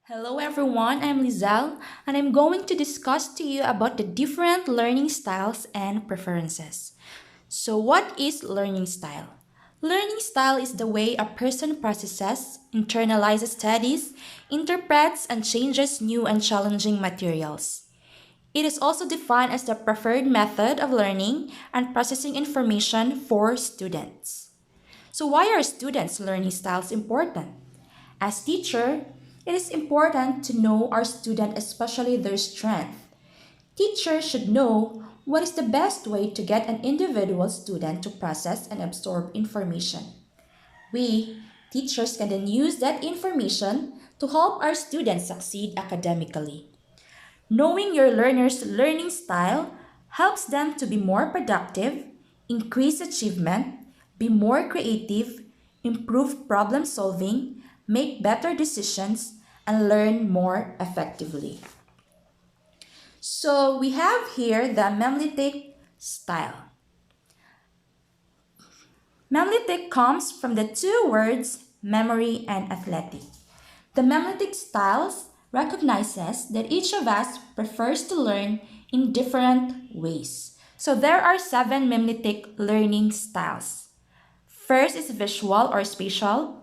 Hello everyone, I'm Lizelle and I'm going to discuss to you about the different learning styles and preferences. So what is learning style? Learning style is the way a person processes, internalizes studies, interprets and changes new and challenging materials. It is also defined as the preferred method of learning and processing information for students. So why are students' learning styles important? As teacher, it is important to know our student, especially their strength. Teachers should know what is the best way to get an individual student to process and absorb information. We, teachers, can then use that information to help our students succeed academically. Knowing your learner's learning style helps them to be more productive, increase achievement, be more creative, improve problem solving, make better decisions, and learn more effectively. So we have here the Memlitic style. Memlitic comes from the two words memory and athletic. The Memlitic styles recognizes that each of us prefers to learn in different ways. So there are 7 Memlitic learning styles. First is visual or spatial.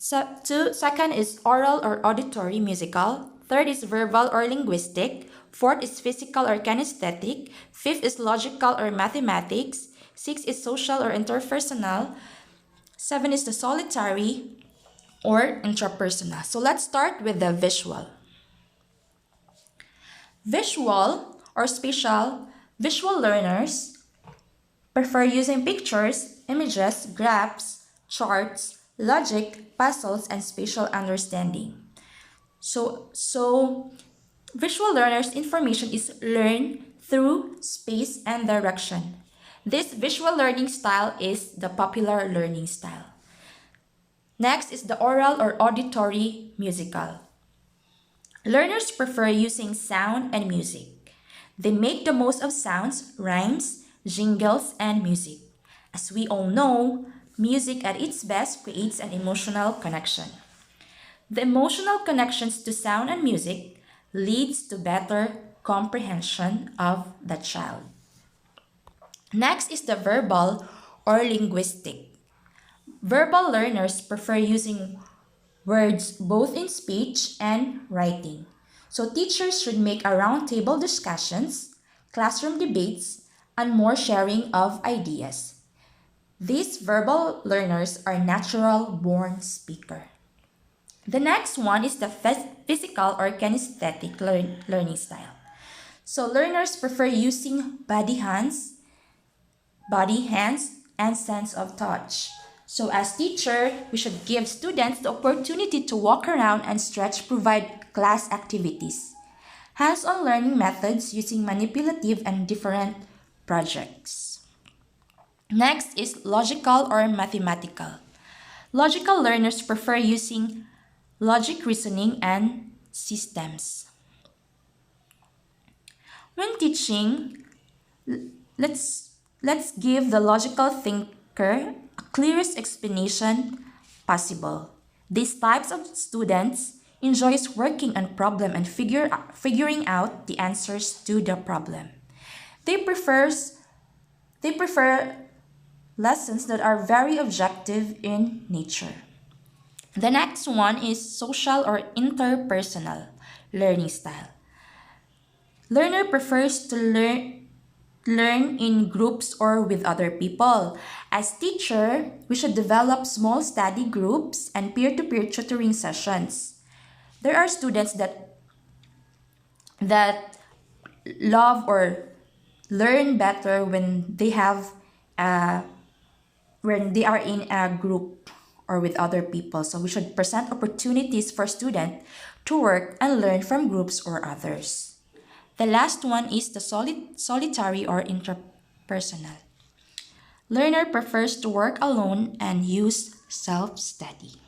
Second is oral or auditory musical. Third is verbal or linguistic. Fourth is physical or kinesthetic. Fifth is logical or mathematics. Sixth is social or interpersonal. Seven is the solitary or intrapersonal. So let's start with the visual. Visual or spatial, visual learners prefer using pictures, images, graphs, charts, logic, puzzles, and spatial understanding. So visual learners' information is learned through space and direction. This visual learning style is the popular learning style. Next is the oral or auditory musical. Learners prefer using sound and music. They make the most of sounds, rhymes, jingles, and music. As we all know, music at its best creates an emotional connection. The emotional connections to sound and music leads to better comprehension of the child. Next is the verbal or linguistic. Verbal learners prefer using words both in speech and writing. So teachers should make a roundtable discussions, classroom debates, and more sharing of ideas. These verbal learners are natural-born speakers. The next one is the physical or kinesthetic learning style. So learners prefer using body, hands, and sense of touch. So as teacher, we should give students the opportunity to walk around and stretch, provide class activities. Hands-on learning methods using manipulative and different projects. Next is logical or mathematical. Logical learners prefer using logic reasoning and systems. When teaching, let's give the logical thinker a clearest explanation possible. These types of students enjoys working on problem and figuring out the answers to the problem. They prefer lessons that are very objective in nature. The next one is social or interpersonal learning style. Learner prefers to learn in groups or with other people. As teacher, we should develop small study groups and peer-to-peer tutoring sessions. There are students that love or learn better when they are in a group or with other people. So we should present opportunities for students to work and learn from groups or others. The last one is the solitary or interpersonal. Learner prefers to work alone and use self-study.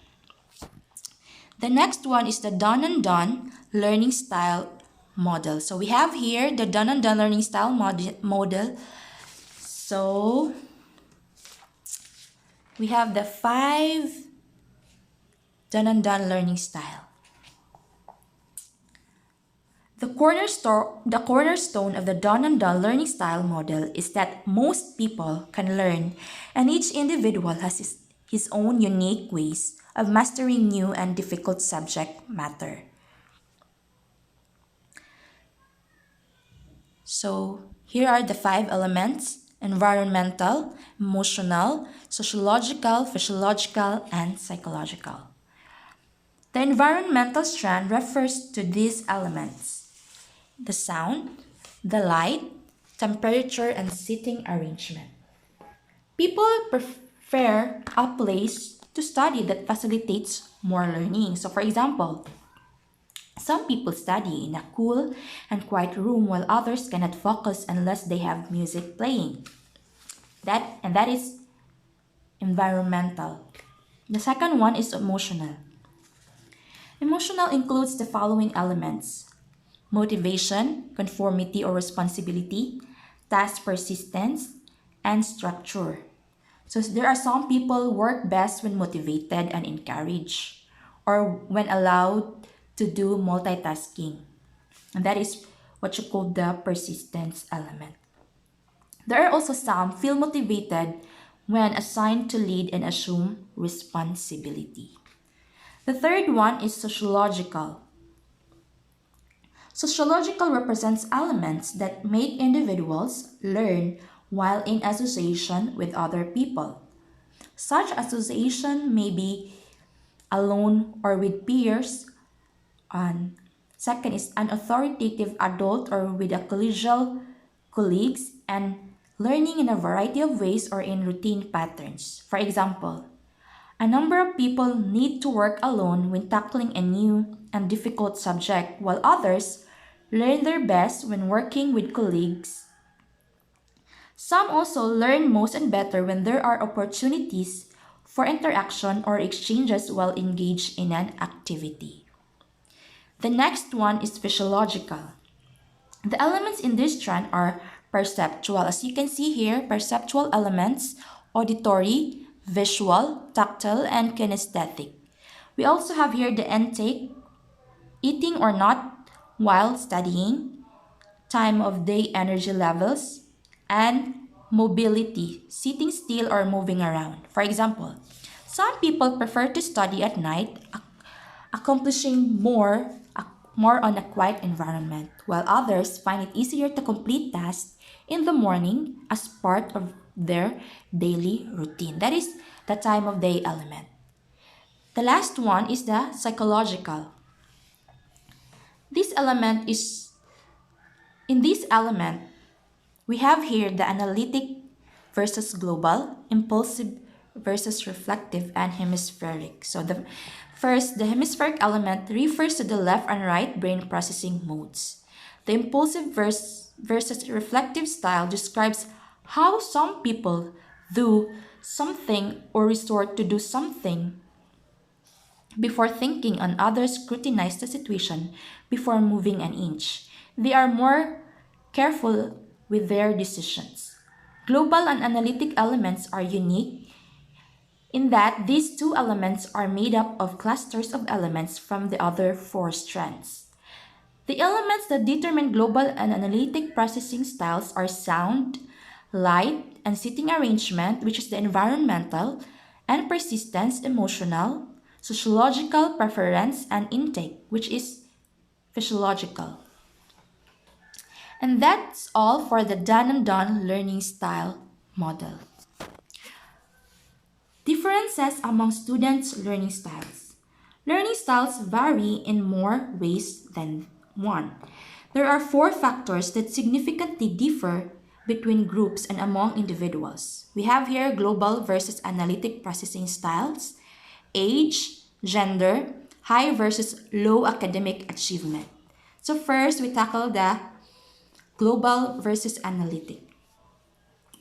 The next one is the done and done learning style model. So we have here the done and done learning style model. So we have the 5 done and done learning style. The cornerstone of the done and done learning style model is that most people can learn, and each individual has his own unique ways of mastering new and difficult subject matter. So here are the 5 elements: environmental, emotional, sociological, physiological, and psychological. The environmental strand refers to these elements: the sound, the light, temperature, and seating arrangement. People prefer a place to study that facilitates more learning. So for example, some people study in a cool and quiet room while others cannot focus unless they have music playing. That is environmental. The second one is emotional. Emotional includes the following elements: motivation, conformity or responsibility, task persistence, and structure. So there are some people work best when motivated and encouraged, or when allowed to do multitasking. And that is what you call the persistence element. There are also some feel motivated when assigned to lead and assume responsibility. The third one is sociological. Sociological represents elements that make individuals learn while in association with other people. Such association may be alone or with peers. And second is an authoritative adult or with a collegial colleagues, and learning in a variety of ways or in routine patterns. For example, a number of people need to work alone when tackling a new and difficult subject, while others learn their best when working with colleagues. Some also learn most and better when there are opportunities for interaction or exchanges while engaged in an activity. The next one is physiological. The elements in this strand are perceptual. As you can see here, perceptual elements: auditory, visual, tactile, and kinesthetic. We also have here the intake: eating or not while studying, time of day energy levels, and mobility: sitting still or moving around. For example, some people prefer to study at night, accomplishing more on a quiet environment, while others find it easier to complete tasks in the morning as part of their daily routine. That is the time of day element. The last one is the psychological. This element is In this element, we have here the analytic versus global, impulsive versus reflective, and hemispheric. So the hemispheric element refers to the left and right brain processing modes. The impulsive versus reflective style describes how some people do something or resort to do something before thinking, and others scrutinize the situation before moving an inch. They are more careful with their decisions. Global and analytic elements are unique in that these two elements are made up of clusters of elements from the other 4 strands. The elements that determine global and analytic processing styles are sound, light, and seating arrangement, which is the environmental, and persistence, emotional, sociological, preference, and intake, which is physiological. And that's all for the done and done learning style model. Differences among students' learning styles. Learning styles vary in more ways than one. There are 4 factors that significantly differ between groups and among individuals. We have here global versus analytic processing styles, age, gender, high versus low academic achievement. So first, we tackle the global versus analytic.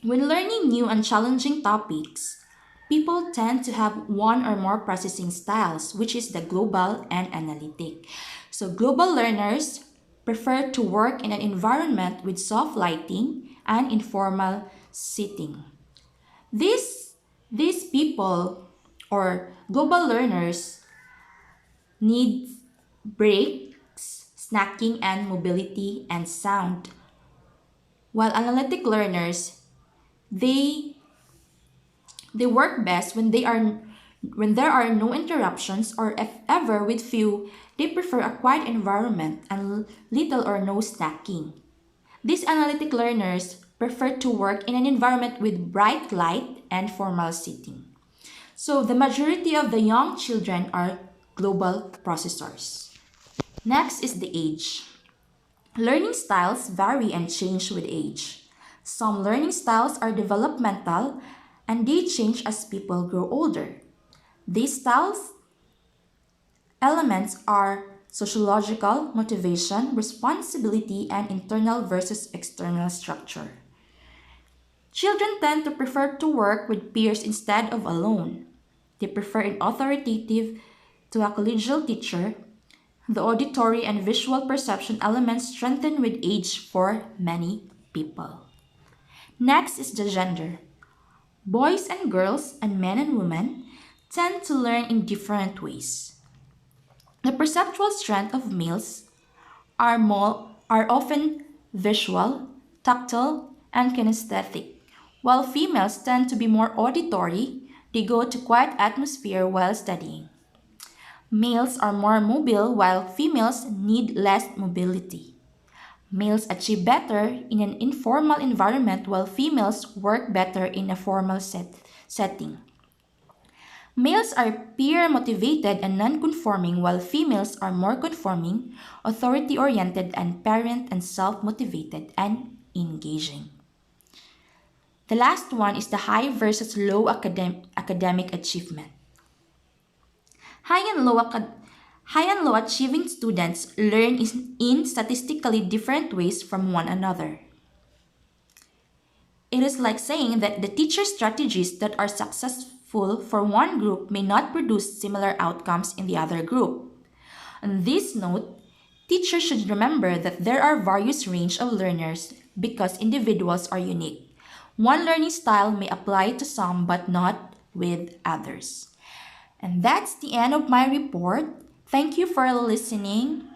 When learning new and challenging topics, people tend to have one or more processing styles, which is the global and analytic. So global learners prefer to work in an environment with soft lighting and informal seating. These people or global learners need breaks, snacking, and mobility and sound. While analytic learners, they they work best when there are no interruptions, or if ever with few, they prefer a quiet environment and little or no snacking. These analytic learners prefer to work in an environment with bright light and formal seating. So the majority of the young children are global processors. Next is the age. Learning styles vary and change with age. Some learning styles are developmental and they change as people grow older. These styles elements are sociological, motivation, responsibility, and internal versus external structure. Children tend to prefer to work with peers instead of alone. They prefer an authoritative to a collegial teacher. The auditory and visual perception elements strengthen with age for many people. Next is the gender. Boys and girls and men and women tend to learn in different ways. The perceptual strength of males are often visual, tactile, and kinesthetic, while females tend to be more auditory. They go to quiet atmosphere while studying. Males are more mobile while females need less mobility. Males achieve better in an informal environment while females work better in a formal setting. Males are peer motivated and non-conforming while females are more conforming, authority-oriented, and parent and self-motivated and engaging. The last one is the high versus low academic achievement. High and low achieving students learn in statistically different ways from one another. It is like saying that the teacher strategies that are successful for one group may not produce similar outcomes in the other group. On this note, teachers should remember that there are various range of learners because individuals are unique. One learning style may apply to some but not with others. And that's the end of my report. Thank you for listening.